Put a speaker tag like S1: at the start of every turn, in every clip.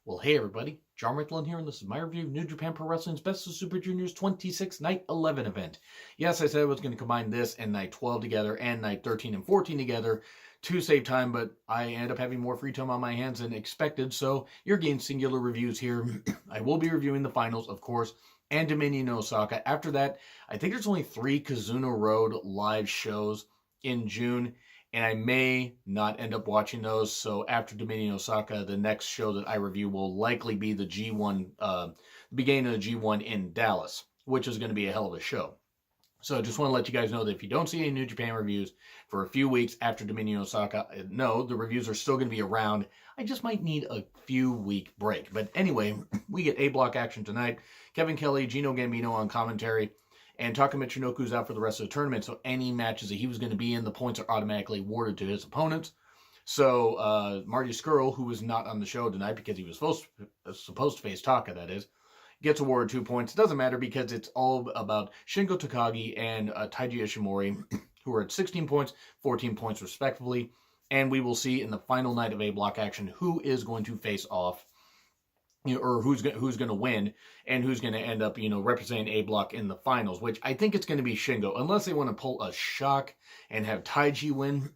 S1: Well, hey everybody, John Rickland here, and this is my review of New Japan Pro Wrestling's Best of Super Juniors 26 Night 11 event. Yes, I said I was going to combine this and Night 12 together and Night 13 and 14 together to save time, but I end up having more free time on my hands than expected, so you're getting singular reviews here. I will be reviewing the finals, of course, and Dominion Osaka. After that, I think there's only 3 Kazuna Road live shows in June, and I may not end up watching those. So after Dominion Osaka, the next show that I review will likely be the G1, the beginning of the G1 in Dallas, which is going to be a hell of a show. So I just want to let you guys know that if you don't see any New Japan reviews for a few weeks after Dominion Osaka, no, the reviews are still going to be around. I just might need a few week break. But anyway, we get A block action tonight. Kevin Kelly, Gino Gambino on commentary. And Taka Michinoku's out for the rest of the tournament, so any matches that he was going to be in, the points are automatically awarded to his opponents. So Marty Scurll, who was not on the show tonight because he was supposed to face Taka, that is, gets awarded 2 points. It doesn't matter because it's all about Shingo Takagi and Taiji Ishimori, who are at 16 points, 14 points respectively. And we will see in the final night of A block action who is going to face off, or who's going to win and who's going to end up, representing A block in the finals, which I think it's going to be Shingo, unless they want to pull a shock and have Taiji win.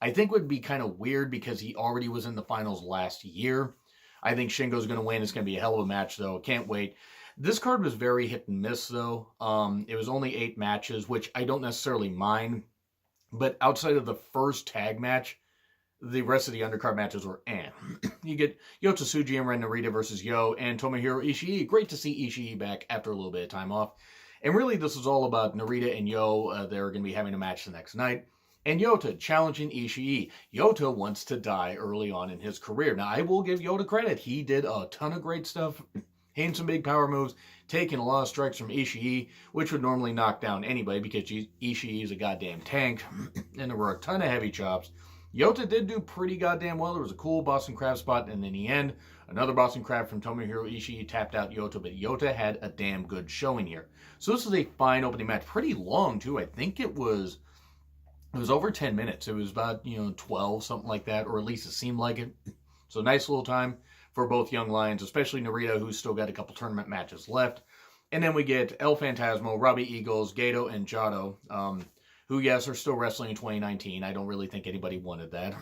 S1: I think would be kind of weird because he already was in the finals last year. I think Shingo's going to win. It's going to be a hell of a match, though. Can't wait. This card was very hit and miss, though. It was only 8 matches, which I don't necessarily mind. But outside of the first tag match, the rest of the undercard matches were You get Yota Tsuji and Ren Narita versus Yo and Tomohiro Ishii. Great to see Ishii back after a little bit of time off. And really, this is all about Narita and Yo. They're going to be having a match the next night. And Yota challenging Ishii. Yota wants to die early on in his career. Now, I will give Yota credit. He did a ton of great stuff. Hitting some big power moves. Taking a lot of strikes from Ishii, which would normally knock down anybody because Ishii is a goddamn tank. And there were a ton of heavy chops. Yota did do pretty goddamn well. There was a cool Boston Crab spot, and in the end, another Boston Crab from Tomohiro Ishii tapped out Yota, but Yota had a damn good showing here. So this is a fine opening match. Pretty long, too. I think it was over 10 minutes. It was about, 12, something like that, or at least it seemed like it. So nice little time for both young lions, especially Narita, who's still got a couple tournament matches left. And then we get El Phantasmo, Robbie Eagles, Gato, and Jado, who, yes, are still wrestling in 2019. I don't really think anybody wanted that,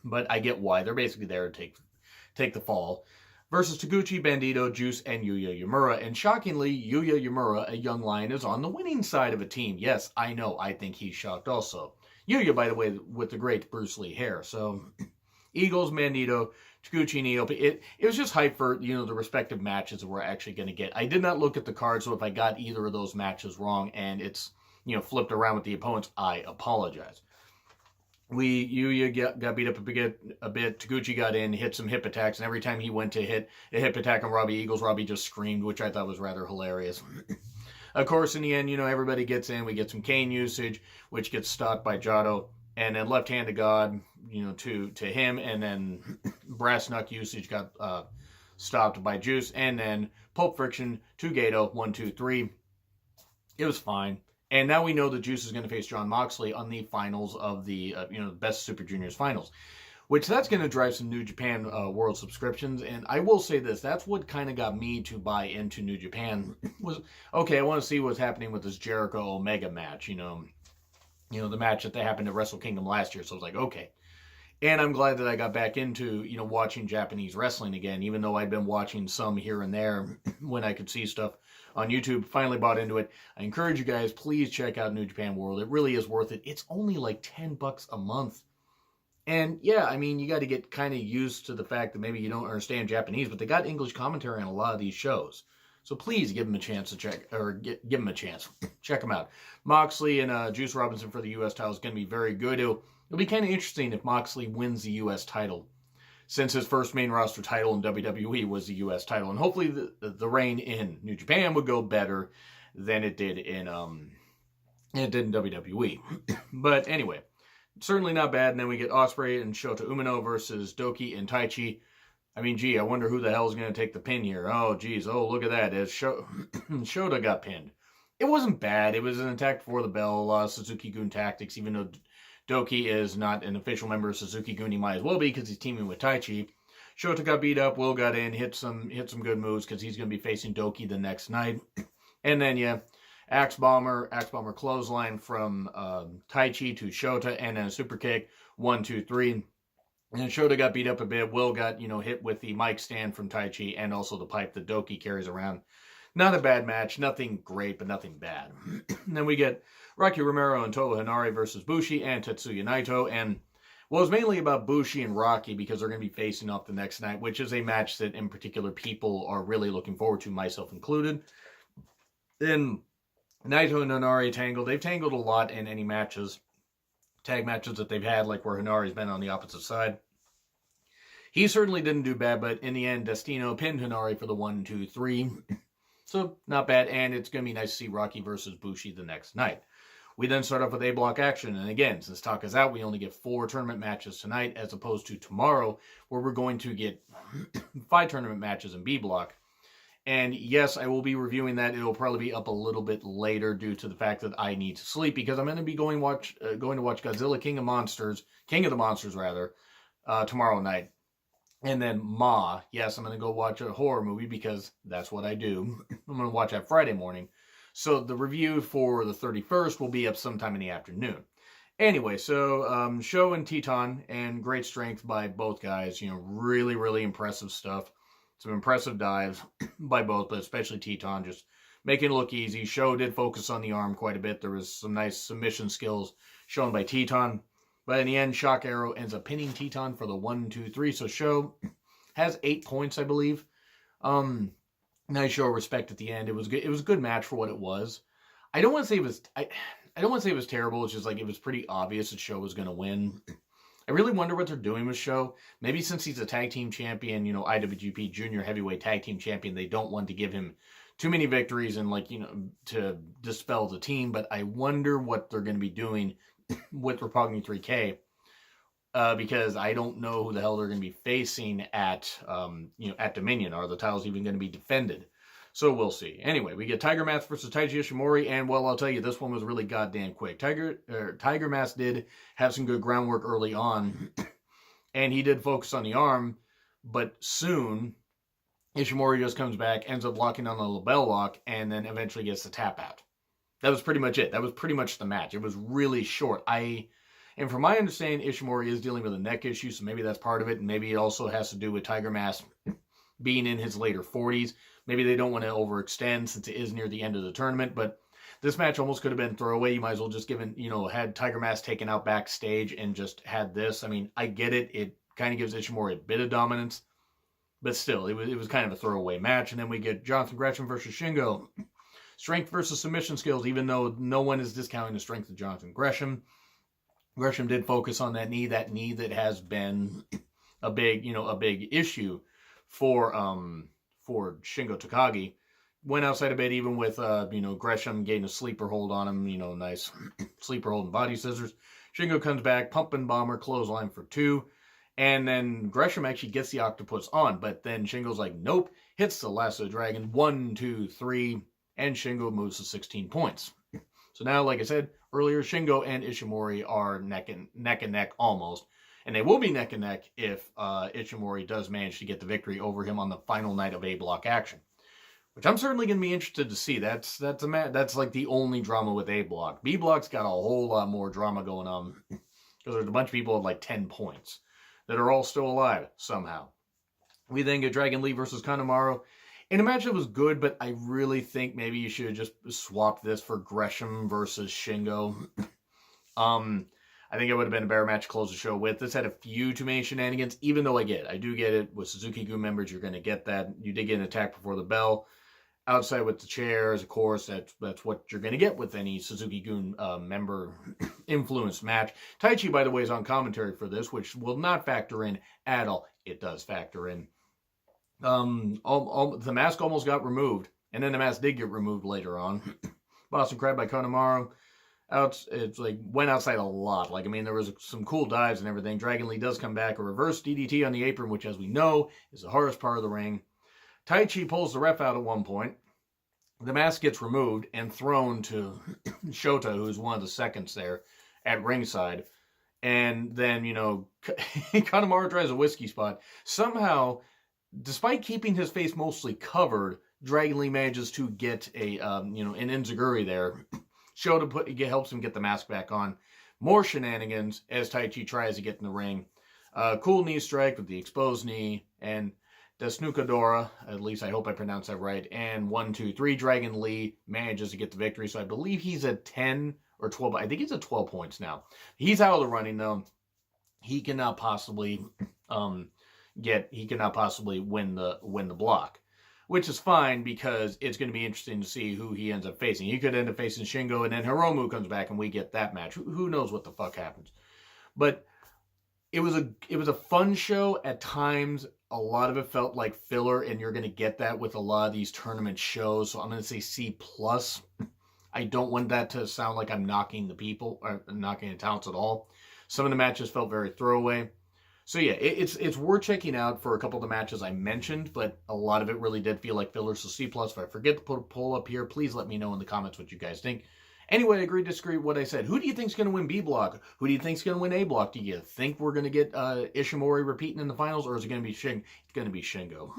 S1: but I get why. They're basically there to take the fall. Versus Taguchi, Bandito, Juice, and Yuya Uemura. And shockingly, Yuya Uemura, a young lion, is on the winning side of a team. Yes, I know. I think he's shocked also. Yuya, by the way, with the great Bruce Lee hair. So, Eagles, Bandito, Taguchi, and Iope. It was just hype for, the respective matches that we're actually going to get. I did not look at the card, so if I got either of those matches wrong and it's flipped around with the opponents, I apologize. Yuya got beat up a bit. Taguchi got in, hit some hip attacks, and every time he went to hit a hip attack on Robbie Eagles, Robbie just screamed, which I thought was rather hilarious. Of course, in the end, everybody gets in. We get some cane usage, which gets stopped by Jado, and then left hand to God, to him, and then brass knuck usage got stopped by Juice, and then Pulp Friction to Gato, 1, 2, 3. It was fine. And now we know that Juice is going to face Jon Moxley on the finals of the, Best Super Juniors finals. Which that's going to drive some New Japan World subscriptions. And I will say this, that's what kind of got me to buy into New Japan. Was, okay, I want to see what's happening with this Jericho-Omega match, the match that happened at Wrestle Kingdom last year. So I was like, okay. And I'm glad that I got back into, watching Japanese wrestling again, even though I'd been watching some here and there when I could see stuff on YouTube. Finally bought into it. I encourage you guys, please check out New Japan World. It really is worth it. It's only like $10 a month. And yeah, I mean, you got to get kind of used to the fact that maybe you don't understand Japanese, but they got English commentary on a lot of these shows. So please give them a chance to check, or give them a chance. Check them out. Moxley and Juice Robinson for the U.S. title is going to be very good. It'll be kind of interesting if Moxley wins the U.S. title, since his first main roster title in WWE was the U.S. title. And hopefully the reign in New Japan would go better than it did in WWE. But anyway, certainly not bad. And then we get Ospreay and Shota Umino versus Doki and Taichi. I mean, gee, I wonder who the hell is going to take the pin here. Oh, geez. Oh, look at that. Shota got pinned. It wasn't bad. It was an attack for the bell, Suzuki-gun tactics, even though Doki is not an official member of Suzuki-gun. He might as well be because he's teaming with Taichi. Shota got beat up. Will got in, hit some good moves because he's going to be facing Doki the next night. And then, yeah, Axe Bomber clothesline from Taichi to Shota, and then a super kick, 1, 2, 3. And then Shota got beat up a bit. Will got, hit with the mic stand from Taichi and also the pipe that Doki carries around. Not a bad match. Nothing great, but nothing bad. And then we get Rocky Romero and Toa Henare versus Bushi and Tetsuya Naito. And, well, it's mainly about Bushi and Rocky because they're going to be facing off the next night, which is a match that, in particular, people are really looking forward to, myself included. Then Naito and Henare tangled. They've tangled a lot in any matches, tag matches that they've had, like where Henare's been on the opposite side. He certainly didn't do bad, but in the end, Destino pinned Henare for the 1, 2, 3. So, not bad, and it's going to be nice to see Rocky versus Bushi the next night. We then start off with A-block action, and again, since Taka's out, we only get 4 tournament matches tonight, as opposed to tomorrow, where we're going to get 5 tournament matches in B-block. And yes, I will be reviewing that. It'll probably be up a little bit later due to the fact that I need to sleep, because I'm going to be going to watch Godzilla King of the Monsters, tomorrow night. And then Ma, yes, I'm going to go watch a horror movie because that's what I do. I'm going to watch that Friday morning. So the review for the 31st will be up sometime in the afternoon. Anyway, so Sho and Teton, and great strength by both guys. Really, really impressive stuff. Some impressive dives by both, but especially Teton, just making it look easy. Sho did focus on the arm quite a bit. There was some nice submission skills shown by Teton. But in the end, Shock Arrow ends up pinning Teton for the 1, 2, 3. So Sho has 8 points, I believe. Nice show of respect at the end. It was good. It was a good match for what it was. I don't want to say it was. I don't want to say it was terrible. It's just like it was pretty obvious that Sho was going to win. I really wonder what they're doing with Sho. Maybe since he's a tag team champion, IWGP Junior Heavyweight Tag Team Champion, they don't want to give him too many victories and to dispel the team. But I wonder what they're going to be doing with Roppongi 3K, because I don't know who the hell they're going to be facing at Dominion. Are the titles even going to be defended? So we'll see. Anyway, we get Tiger Mask versus Taiji Ishimori, and well, I'll tell you, this one was really goddamn quick. Tiger Mask did have some good groundwork early on, and he did focus on the arm, but soon Ishimori just comes back, ends up locking on the label lock, and then eventually gets the tap out. That was pretty much it. That was pretty much the match. It was really short. And from my understanding, Ishimori is dealing with a neck issue, so maybe that's part of it, and maybe it also has to do with Tiger Mask being in his later 40s. Maybe they don't want to overextend since it is near the end of the tournament, but this match almost could have been throwaway. You might as well just had Tiger Mask taken out backstage and just had this. I mean, I get it. It kind of gives Ishimori a bit of dominance, but still, it was kind of a throwaway match. And then we get Jonathan Gresham versus Shingo. Strength versus submission skills, even though no one is discounting the strength of Jonathan Gresham. Gresham did focus on that knee that has been a big issue for Shingo Takagi. Went outside a bit, even with Gresham getting a sleeper hold on him, nice sleeper hold and body scissors. Shingo comes back, pumping bomber, clothesline for 2, and then Gresham actually gets the octopus on, but then Shingo's like, nope, hits the lasso dragon, 1, 2, 3, and Shingo moves to 16 points. So now, like I said earlier, Shingo and Ishimori are neck and neck almost. And they will be neck and neck if Ishimori does manage to get the victory over him on the final night of A-block action. Which I'm certainly going to be interested to see. That's like the only drama with A-block. B-block's got a whole lot more drama going on. Because there's a bunch of people at like 10 points that are all still alive somehow. We then get Dragon Lee versus Kanemaru. In a match that was good, but I really think maybe you should have just swapped this for Gresham versus Shingo. I think it would have been a better match to close the show with. This had a few too many shenanigans, even though I do get it. With Suzuki-gun members, you're going to get that. You did get an attack before the bell. Outside with the chairs, of course, that's what you're going to get with any Suzuki-gun member influenced match. Taichi, by the way, is on commentary for this, which will not factor in at all. It does factor in. The mask almost got removed, and then the mask did get removed later on. Boston Crab by Kanemaru. It's like went outside a lot. Like, I mean, there was some cool dives and everything. Dragon Lee does come back, a reverse DDT on the apron, which, as we know, is the hardest part of the ring. Taichi pulls the ref out at one point. The mask gets removed and thrown to Shota, who's one of the seconds there at ringside. And then, Kanemaru tries a whiskey spot. Somehow, despite keeping his face mostly covered, Dragon Lee manages to get an enziguri there. Helps him get the mask back on. More shenanigans as Taichi tries to get in the ring. Cool knee strike with the exposed knee, and Desnukadora, at least I hope I pronounced that right, and 1, 2, 3, Dragon Lee manages to get the victory, so I believe he's at 10 or 12, I think he's at 12 points now. He's out of the running, though. He cannot possibly win the block, which is fine because it's going to be interesting to see who he ends up facing. He could end up facing Shingo, and then Hiromu comes back, and we get that match. Who knows what the fuck happens? But it was a fun show at times. A lot of it felt like filler, and you're going to get that with a lot of these tournament shows. So I'm going to say C+. I don't want that to sound like I'm knocking the people or knocking the talents at all. Some of the matches felt very throwaway. So yeah, it's worth checking out for a couple of the matches I mentioned, but a lot of it really did feel like filler. So C+. If I forget to put a poll up here, please let me know in the comments what you guys think. Anyway, agree, disagree with what I said. Who do you think is going to win B block? Who do you think is going to win A block? Do you think we're going to get Ishimori repeating in the finals, or is it going to be It's going to be Shingo.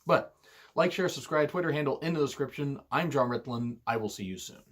S1: But like, share, subscribe, Twitter handle in the description. I'm John Ritlin. I will see you soon.